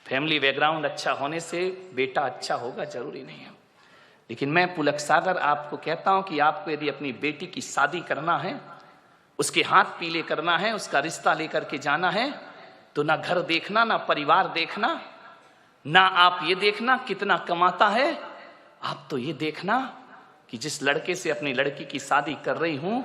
Family background अच्छा होने से बेटा अच्छा होगा जरूरी नहीं है। लेकिन मैं पुलक सागर आपको कहता हूं कि आपको यदि अपनी बेटी की शादी करना है, उसके हाथ पीले करना है, उसका रिश्ता लेकर के जाना है, तो ना घर देखना, ना परिवार देखना, ना आप ये देखना कितना कमाता है, आप तो ये देखना कि जिस लड़के से अपनी लड़की की शादी कर रही हूं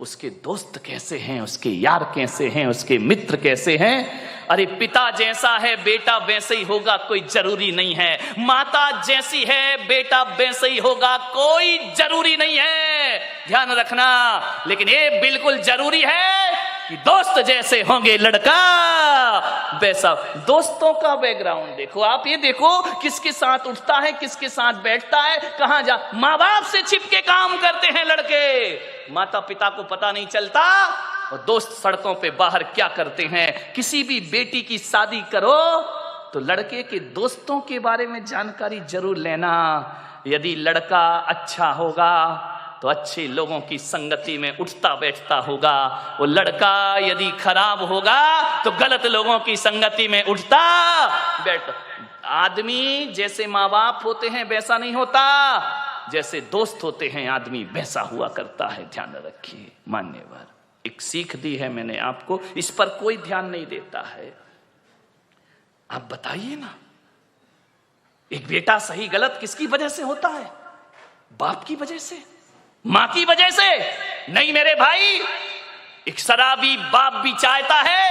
उसके दोस्त कैसे हैं, उसके यार कैसे हैं, उसके मित्र कैसे हैं। अरे पिता जैसा है बेटा वैसे ही होगा कोई जरूरी नहीं है, माता जैसी है बेटा वैसे ही होगा कोई जरूरी नहीं है, ध्यान रखना। लेकिन ये बिल्कुल जरूरी है कि दोस्त जैसे होंगे लड़का वैसा। दोस्तों का बैकग्राउंड देखो, आप ये देखो किसके साथ उठता है, किसके साथ बैठता है, कहां जा। माँ बाप से छिपके काम करते हैं लड़के, माता पिता को पता नहीं चलता, और दोस्त सड़कों पे बाहर क्या करते हैं। किसी भी बेटी की शादी करो तो लड़के के दोस्तों के बारे में जानकारी जरूर लेना। यदि लड़का अच्छा होगा तो अच्छे लोगों की संगति में उठता बैठता होगा, वो लड़का यदि खराब होगा तो गलत लोगों की संगति में उठता बैठता। आदमी जैसे माँ बाप होते हैं वैसा नहीं होता, जैसे दोस्त होते हैं आदमी वैसा हुआ करता है, ध्यान रखिए। मान्यवर, एक सीख दी है मैंने आपको, इस पर कोई ध्यान नहीं देता है। आप बताइए ना, एक बेटा सही गलत किसकी वजह से होता है? बाप की वजह से, मां की वजह से नहीं मेरे भाई। एक शराबी बाप भी चाहता है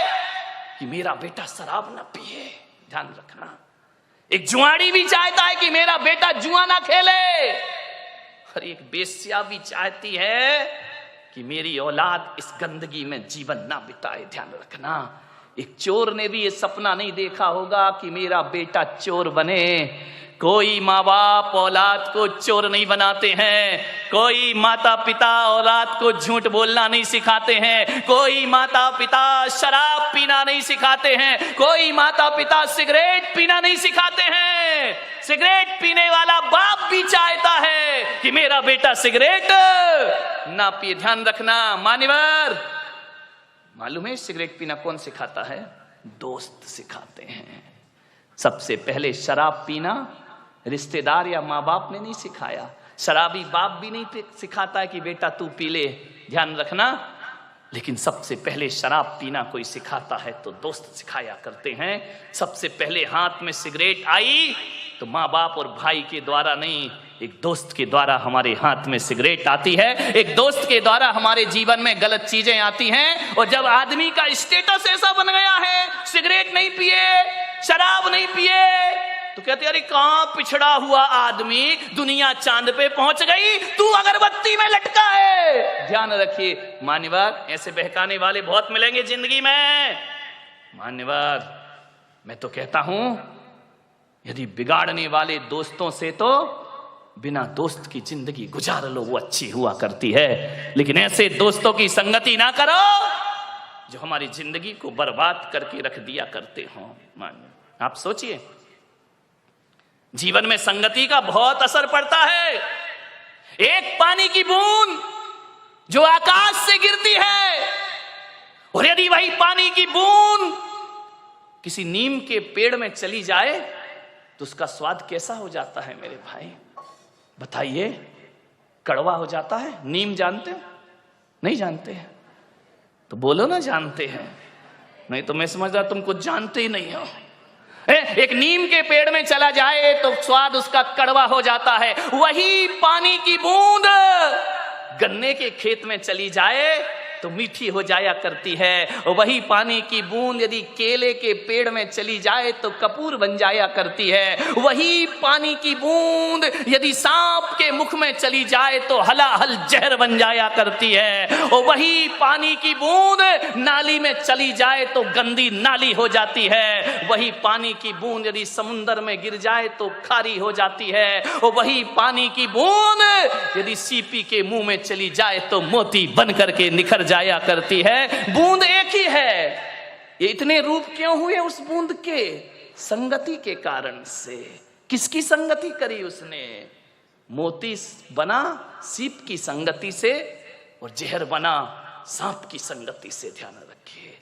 कि मेरा बेटा शराब ना पिए, ध्यान रखना। एक जुआड़ी भी चाहता है कि मेरा बेटा जुआ ना खेले, और एक बेस्या भी चाहती है कि मेरी औलाद इस गंदगी में जीवन ना बिताए, ध्यान रखना। एक चोर ने भी ये सपना नहीं देखा होगा कि मेरा बेटा चोर बने। कोई माँ बाप औलाद को चोर नहीं बनाते हैं, कोई माता पिता औलाद को झूठ बोलना नहीं सिखाते हैं, कोई माता पिता शराब पीना नहीं सिखाते हैं, कोई माता पिता सिगरेट पीना नहीं सिखाते हैं। सिगरेट पीने वाला बाप भी चाहता है कि मेरा बेटा सिगरेट ना पिए, ध्यान रखना। मान्यवर, मालूम है सिगरेट पीना कौन सिखाता है? दोस्त सिखाते हैं। सबसे पहले शराब पीना रिश्तेदार या माँ बाप ने नहीं सिखाया, शराबी बाप भी नहीं सिखाता है कि बेटा तू पी ले, ध्यान रखना। लेकिन सबसे पहले शराब पीना कोई सिखाता है तो दोस्त सिखाया करते हैं। सबसे पहले हाथ में सिगरेट आई तो माँ बाप और भाई के द्वारा नहीं, एक दोस्त के द्वारा हमारे हाथ में सिगरेट आती है, एक दोस्त के द्वारा हमारे जीवन में गलत चीजें आती हैं। और जब आदमी का स्टेटस ऐसा बन गया है, सिगरेट नहीं पिए, शराब नहीं पिए, तो कहते अरे कहां पिछड़ा हुआ आदमी, दुनिया चांद पे पहुंच गई, तू अगरबत्ती में लटका है। ध्यान रखिए मान्यवर, ऐसे बहकाने वाले बहुत मिलेंगे जिंदगी में। मान्यवर, मैं तो कहता हूं यदि बिगाड़ने वाले दोस्तों से तो बिना दोस्त की जिंदगी गुजार लो, वो अच्छी हुआ करती है। लेकिन ऐसे दोस्तों की संगति ना करो जो हमारी जिंदगी को बर्बाद करके रख दिया करते हो। मान्य, आप सोचिए, जीवन में संगति का बहुत असर पड़ता है। एक पानी की बूंद जो आकाश से गिरती है, और यदि वही पानी की बूंद किसी नीम के पेड़ में चली जाए तो उसका स्वाद कैसा हो जाता है मेरे भाई? बताइए, कड़वा हो जाता है। नीम जानते हो? नहीं जानते हैं तो बोलो ना जानते हैं, नहीं तो मैं समझदा तुम कुछ जानते ही नहीं हो। एक नीम के पेड़ में चला जाए तो स्वाद उसका कड़वा हो जाता है। वही पानी की बूंद गन्ने के खेत में चली जाए तो मीठी हो जाया करती है। वही पानी की बूंद यदि केले के पेड़ में चली जाए तो कपूर बन जाया करती है। वही पानी की बूंद यदि सांप के मुख में चली जाए तो हलाहल जहर बन जाया करती है। और वही पानी की बूंद नाली में चली जाए तो गंदी नाली हो जाती है। वही पानी की बूंद यदि समुंदर में गिर जाए तो खारी हो जाती है। और वही पानी की बूंद यदि सीपी के मुंह में चली जाए तो मोती बन करके निखर जाया करती है। बूंद एक ही है। ये इतने रूप क्यों हुए उस बूंद के? संगति के कारण से। किसकी संगति करी उसने? मोती बना सीप की संगति से और जहर बना सांप की संगति से। ध्यान रखिए।